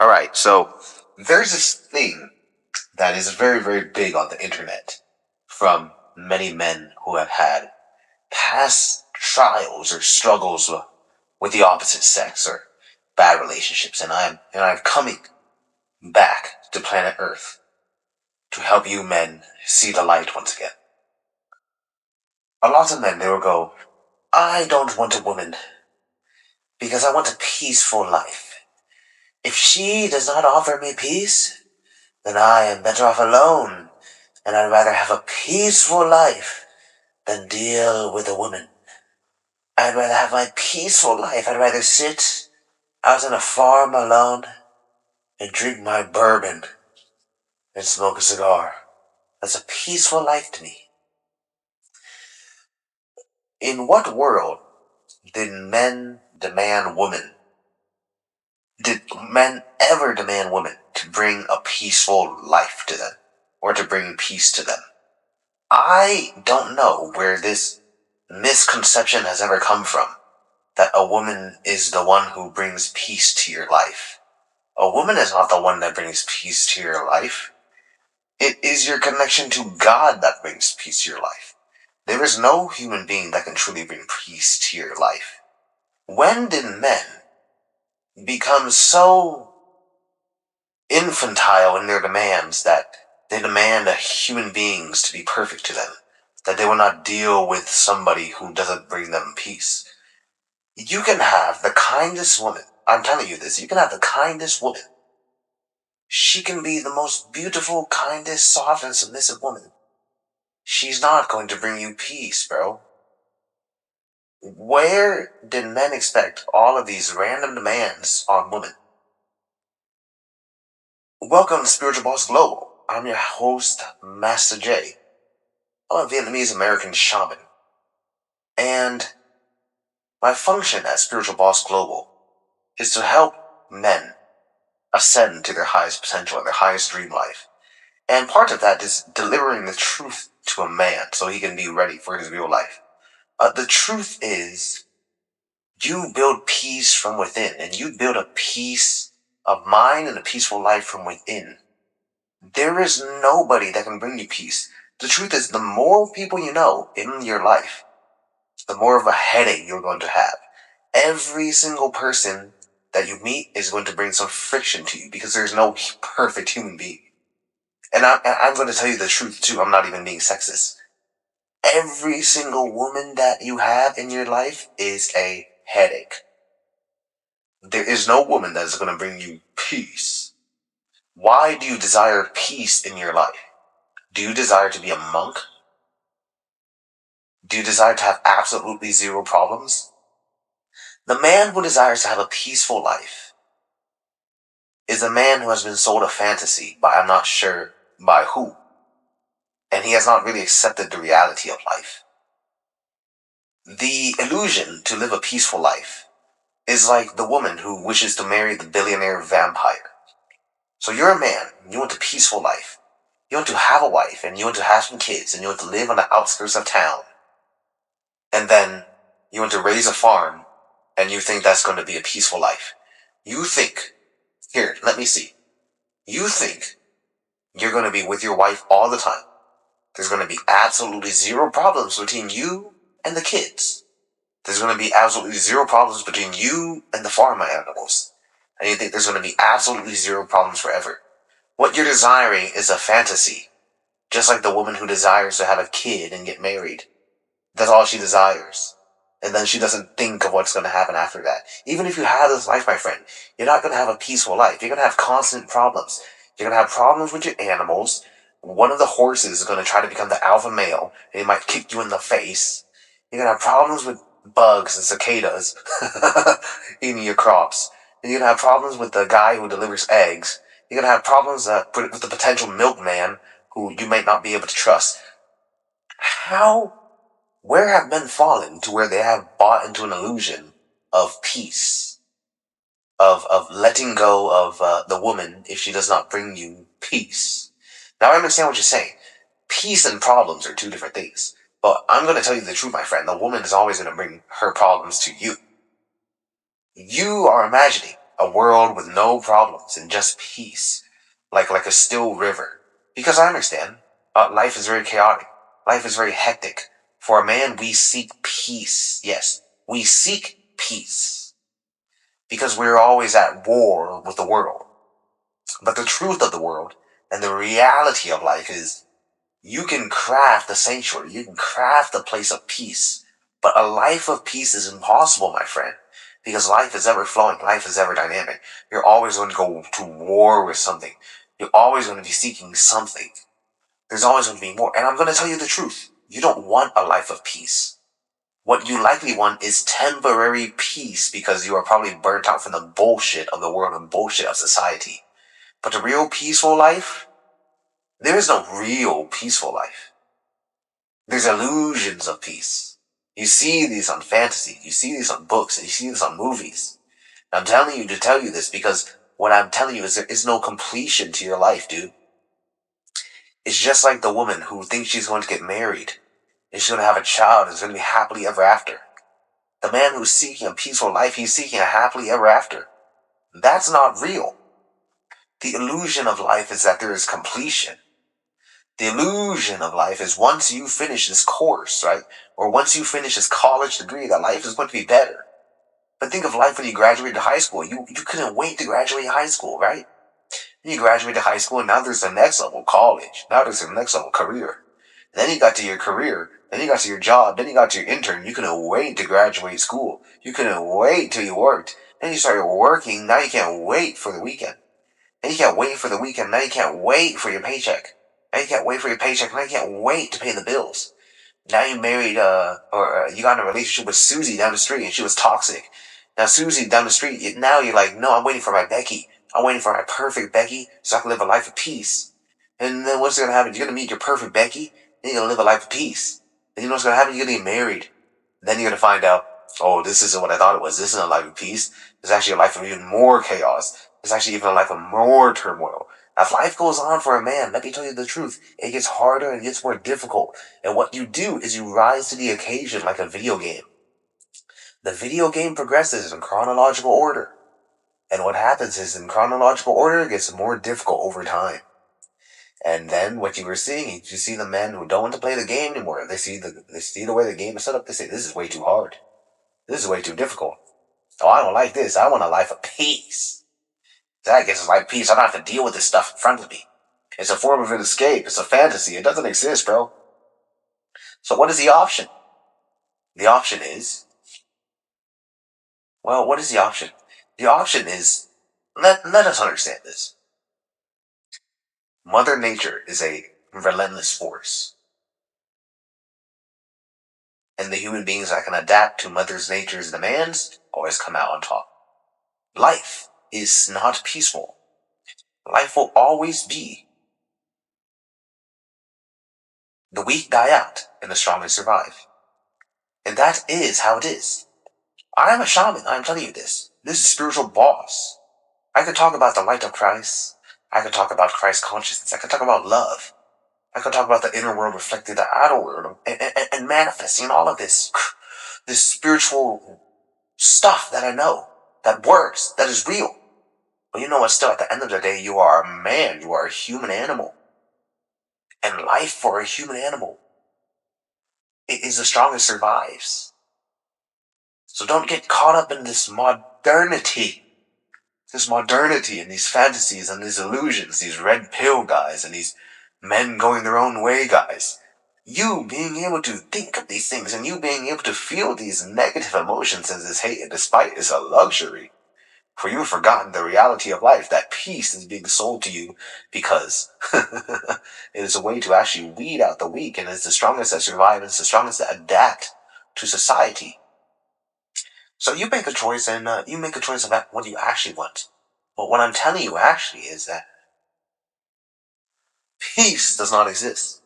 All right, so there's this thing that is very, very big on the internet from many men who have had past trials or struggles with the opposite sex or bad relationships, and I'm coming back to planet Earth to help you men see the light once again. A lot of men, they will go, I don't want a woman because I want a peaceful life. If she does not offer me peace, then I am better off alone, and I'd rather have a peaceful life than deal with a woman. I'd rather have my peaceful life. I'd rather sit out on a farm alone and drink my bourbon and smoke a cigar. That's a peaceful life to me. In what world did men demand women? Did men ever demand women to bring a peaceful life to them or to bring peace to them? I don't know where this misconception has ever come from, that a woman is the one who brings peace to your life. A woman is not the one that brings peace to your life. It is your connection to God that brings peace to your life. There is no human being that can truly bring peace to your life. When did men become so infantile in their demands that they demand human beings to be perfect to them, that they will not deal with somebody who doesn't bring them peace? You can have the kindest woman. I'm telling you this. You can have the kindest woman. She can be the most beautiful, kindest, soft, and submissive woman. She's not going to bring you peace, bro. Where did men expect all of these random demands on women? Welcome to Spiritual Boss Global. I'm your host, Master J. I'm a Vietnamese American shaman. And my function as Spiritual Boss Global is to help men ascend to their highest potential and their highest dream life. And part of that is delivering the truth to a man so he can be ready for his real life. The truth is, you build peace from within, and you build a peace of mind and a peaceful life from within. There is nobody that can bring you peace. The truth is, the more people you know in your life, the more of a headache you're going to have. Every single person that you meet is going to bring some friction to you because there's no perfect human being. And I'm going to tell you the truth too. I'm not even being sexist. Every single woman that you have in your life is a headache. There is no woman that is going to bring you peace. Why do you desire peace in your life? Do you desire to be a monk? Do you desire to have absolutely zero problems? The man who desires to have a peaceful life is a man who has been sold a fantasy by I'm not sure by who. And he has not really accepted the reality of life. The illusion to live a peaceful life is like the woman who wishes to marry the billionaire vampire. So you're a man, you want a peaceful life. You want to have a wife, and you want to have some kids, and you want to live on the outskirts of town. And then you want to raise a farm, and you think that's going to be a peaceful life. You think, here, let me see. You think you're going to be with your wife all the time. There's going to be absolutely zero problems between you and the kids. There's going to be absolutely zero problems between you and the farm animals. And you think there's going to be absolutely zero problems forever. What you're desiring is a fantasy. Just like the woman who desires to have a kid and get married. That's all she desires. And then she doesn't think of what's going to happen after that. Even if you have this life, my friend, you're not going to have a peaceful life. You're going to have constant problems. You're going to have problems with your animals. One of the horses is going to try to become the alpha male, and he might kick you in the face. You're going to have problems with bugs and cicadas eating your crops. And you're going to have problems with the guy who delivers eggs. You're going to have problems with the potential milkman who you may not be able to trust. Where have men fallen to where they have bought into an illusion of peace, of letting go of the woman if she does not bring you peace? Now I understand what you're saying. Peace and problems are two different things. But I'm going to tell you the truth, my friend. The woman is always going to bring her problems to you. You are imagining A world with no problems and just peace, like a still river. Because I understand, life is very chaotic. Life is very hectic. For a man, we seek peace. Yes, we seek peace. Because we're always at war with the world. But the truth of the world and the reality of life is you can craft a sanctuary. You can craft a place of peace. But a life of peace is impossible, my friend. Because life is ever flowing. Life is ever dynamic. You're always going to go to war with something. You're always going to be seeking something. There's always going to be more. And I'm going to tell you the truth. You don't want a life of peace. What you likely want is temporary peace because you are probably burnt out from the bullshit of the world and bullshit of society. But the real peaceful life, there is no real peaceful life. There's illusions of peace. You see these on fantasy, you see these on books, and you see this on movies. And I'm telling you to tell you this because what I'm telling you is there is no completion to your life, dude. It's just like the woman who thinks she's going to get married, and she's going to have a child, and is going to be happily ever after. The man who's seeking a peaceful life, he's seeking a happily ever after. That's not real. The illusion of life is that there is completion. The illusion of life is once you finish this course, right? Or once you finish this college degree, that life is going to be better. But think of life when you graduated high school. You couldn't wait to graduate high school, right? You graduated high school and now there's the next level, college. Now there's the next level, career. And then you got to your career. Then you got to your job. Then you got to your intern. You couldn't wait to graduate school. You couldn't wait till you worked. Then you started working. Now you can't wait for the weekend. Then you can't wait for the weekend. Now you can't wait for your paycheck. Now you can't wait for your paycheck. Now you can't wait to pay the bills. Now you married, or you got in a relationship with Susie down the street and she was toxic. Now Susie down the street, now you're like, no, I'm waiting for my Becky. I'm waiting for my perfect Becky so I can live a life of peace. And then what's going to happen? You're going to meet your perfect Becky, then you're going to live a life of peace. Then you know what's going to happen? You're going to get married. Then you're going to find out, oh, this isn't what I thought it was. This isn't a life of peace. It's actually a life of even more chaos. It's actually even a life of more turmoil. As life goes on for a man, let me tell you the truth, it gets harder and it gets more difficult. And what you do is you rise to the occasion like a video game. The video game progresses in chronological order. And what happens is in chronological order, it gets more difficult over time. And then what you were seeing, you see the men who don't want to play the game anymore. They see the way the game is set up. They say, this is way too hard. This is way too difficult. Oh, I don't like this. I want a life of peace. That gets us like peace. I don't have to deal with this stuff in front of me. It's a form of an escape. It's a fantasy. It doesn't exist, bro. So what is the option? The option is, well, what is the option? The option is, let us understand this. Mother Nature is a relentless force. And the human beings that can adapt to Mother Nature's demands always come out on top. Life is not peaceful. Life will always be. The weak die out and the strong survive. And that is how it is. I am a shaman, I'm telling you this. This is spiritual boss. I could talk about the light of Christ. I could talk about Christ consciousness. I could talk about love. I could talk about the inner world reflecting the outer world and manifesting all of this spiritual stuff that I know, that works, that is real. But you know what? Still, at the end of the day, you are a man. You are a human animal. And life for a human animal, it is the strongest survives. So don't get caught up in this modernity and these fantasies and these illusions, these red pill guys and these men going their own way guys. You being able to think of these things and you being able to feel these negative emotions and this hate and despite is a luxury. For you have forgotten the reality of life, that peace is being sold to you because it is a way to actually weed out the weak, and it's the strongest that survive, and it's the strongest that adapt to society. So you make a choice, and you make a choice about what you actually want. But what I'm telling you actually is that peace does not exist.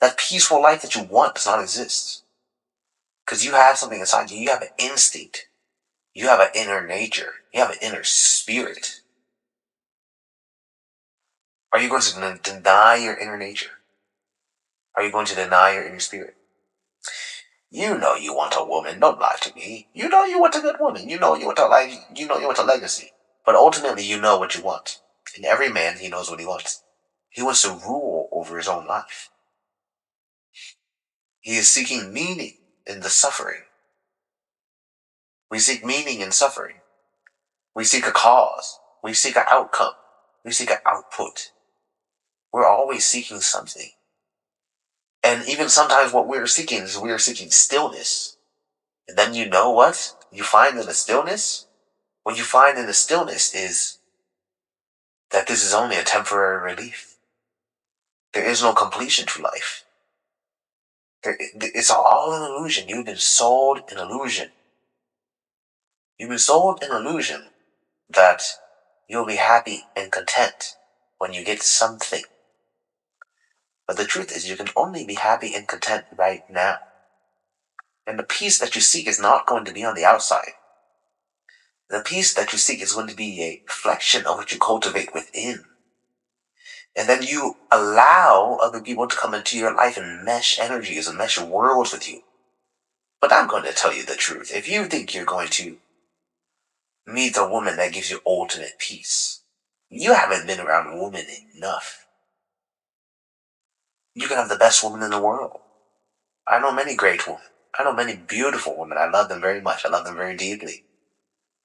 That peaceful life that you want does not exist. Because you have something inside you. You have an instinct. You have an inner nature. You have an inner spirit. Are you going to deny your inner nature? Are you going to deny your inner spirit? You know you want a woman. Don't lie to me. You know you want a good woman. You know you want a life. You know you want a legacy. But ultimately, you know what you want. And every man, he knows what he wants. He wants to rule over his own life. He is seeking meaning in the suffering. We seek meaning in suffering. We seek a cause. We seek an outcome. We seek an output. We're always seeking something. And even sometimes what we're seeking is we're seeking stillness. And then you know what you find in the stillness? What you find in the stillness is that this is only a temporary relief. There is no completion to life. It's all an illusion. You've been sold an illusion. You've been sold an illusion that you'll be happy and content when you get something. But the truth is you can only be happy and content right now. And the peace that you seek is not going to be on the outside. The peace that you seek is going to be a reflection of what you cultivate within. And then you allow other people to come into your life and mesh energies and mesh worlds with you. But I'm going to tell you the truth. If you think you're going to meet a woman that gives you ultimate peace, you haven't been around women enough. You can have the best woman in the world. I know many great women. I know many beautiful women. I love them very much. I love them very deeply.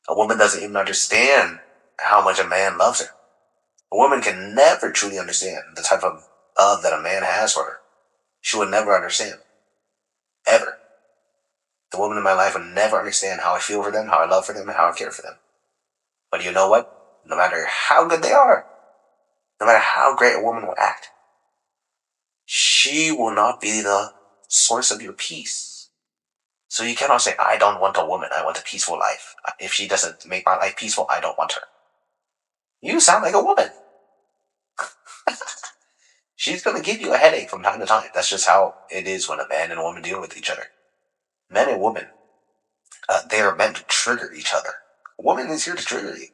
A woman doesn't even understand how much a man loves her. A woman can never truly understand the type of love that a man has for her. She would never understand. Ever. The woman in my life would never understand how I feel for them, how I love for them, and how I care for them. But you know what? No matter how good they are, no matter how great a woman will act, she will not be the source of your peace. So you cannot say, I don't want a woman, I want a peaceful life. If she doesn't make my life peaceful, I don't want her. You sound like a woman. She's going to give you a headache from time to time. That's just how it is when a man and a woman deal with each other. Men and women, they are meant to trigger each other. A woman is here to trigger you.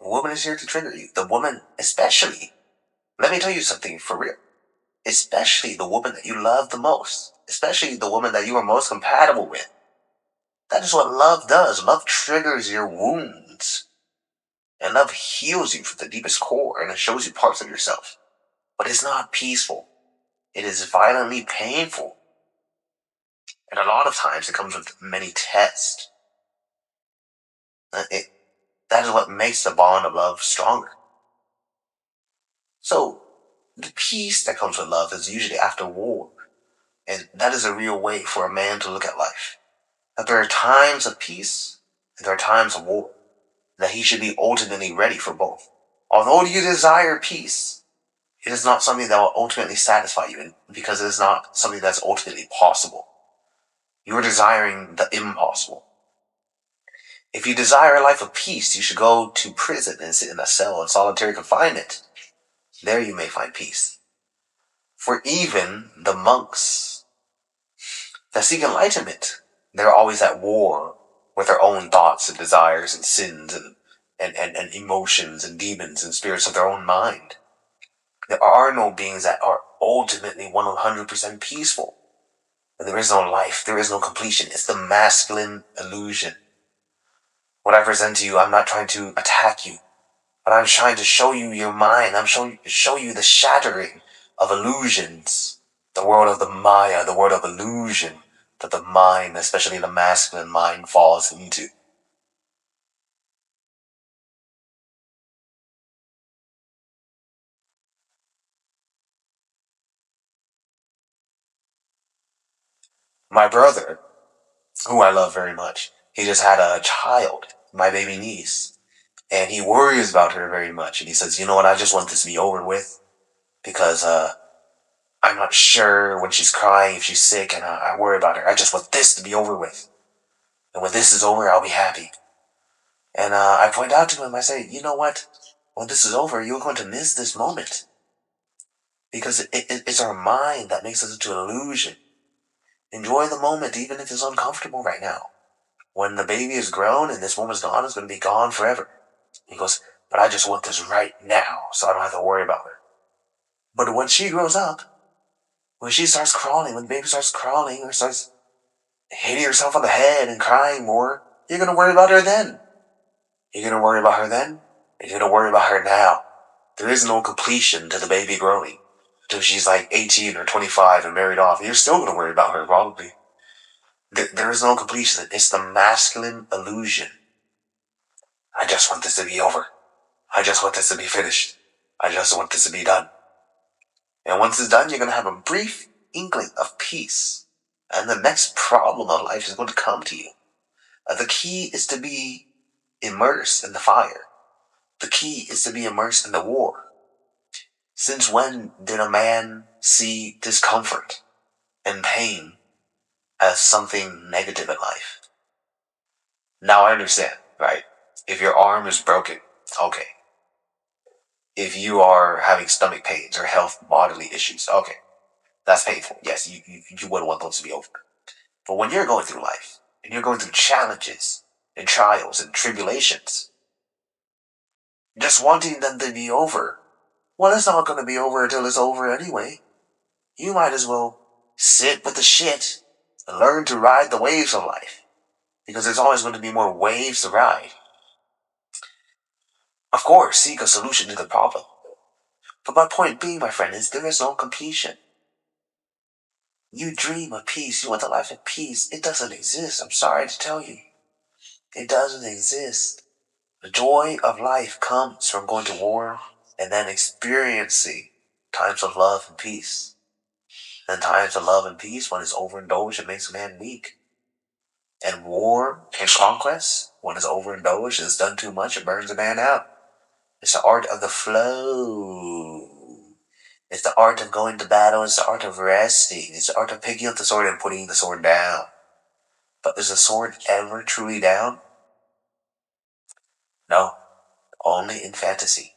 A woman is here to trigger you. The woman, especially, let me tell you something for real. Especially the woman that you love the most. Especially the woman that you are most compatible with. That is what love does. Love triggers your wounds. And love heals you from the deepest core, and it shows you parts of yourself. But it's not peaceful. It is violently painful. And a lot of times it comes with many tests. That is what makes the bond of love stronger. So, the peace that comes with love is usually after war. And that is a real way for a man to look at life. That there are times of peace and there are times of war. That he should be ultimately ready for both. Although you desire peace, it is not something that will ultimately satisfy you because it is not something that's ultimately possible. You are desiring the impossible. If you desire a life of peace, you should go to prison and sit in a cell in solitary confinement. There you may find peace. For even the monks that seek enlightenment, they're always at war with their own thoughts and desires and sins and emotions and demons and spirits of their own mind. There are no beings that are ultimately 100% peaceful. And there is no life. There is no completion. It's the masculine illusion. What I present to you, I'm not trying to attack you, but I'm trying to show you your mind. I'm show you the shattering of illusions. The world of the Maya, the world of illusion that the mind, especially the masculine mind, falls into. My brother, who I love very much, he just had a child, my baby niece, and he worries about her very much. And he says, you know what, I just want this to be over with because I'm not sure when she's crying, if she's sick, and I worry about her. I just want this to be over with. And when this is over, I'll be happy. And I point out to him, I say, you know what? When this is over, you're going to miss this moment. Because it's our mind that makes us into an illusion. Enjoy the moment, even if it's uncomfortable right now. When the baby is grown and this woman's gone, it's going to be gone forever. He goes, but I just want this right now, so I don't have to worry about her. But when she grows up, when she starts crawling, when the baby starts crawling or starts hitting herself on the head and crying more, you're going to worry about her then. You're gonna worry about her then, and you're gonna worry about her now. There is no completion to the baby growing until she's like 18 or 25 and married off. You're still gonna worry about her, probably. There is no completion. It's the masculine illusion. I just want this to be over. I just want this to be finished. I just want this to be done. And once it's done, you're going to have a brief inkling of peace. And the next problem of life is going to come to you. The key is to be immersed in the fire. The key is to be immersed in the war. Since when did a man see discomfort and pain as something negative in life? Now I understand, right? If your arm is broken, okay. If you are having stomach pains or health bodily issues, okay. That's painful. Yes, you wouldn't want those to be over. But when you're going through life, and you're going through challenges, and trials, and tribulations, just wanting them to be over, well, it's not going to be over until it's over anyway. You might as well sit with the shit and learn to ride the waves of life. Because there's always going to be more waves to ride. Of course, seek a solution to the problem. But my point being, my friend, is there is no completion. You dream of peace, you want a life of peace. It doesn't exist. I'm sorry to tell you. It doesn't exist. The joy of life comes from going to war and then experiencing times of love and peace. And times of love and peace, when it's overindulged, it makes a man weak. And war and conquest, when it's overindulged and it's done too much, it burns a man out. It's the art of the flow. It's the art of going to battle. It's the art of resting. It's the art of picking up the sword and putting the sword down. But is the sword ever truly down? No, only in fantasy.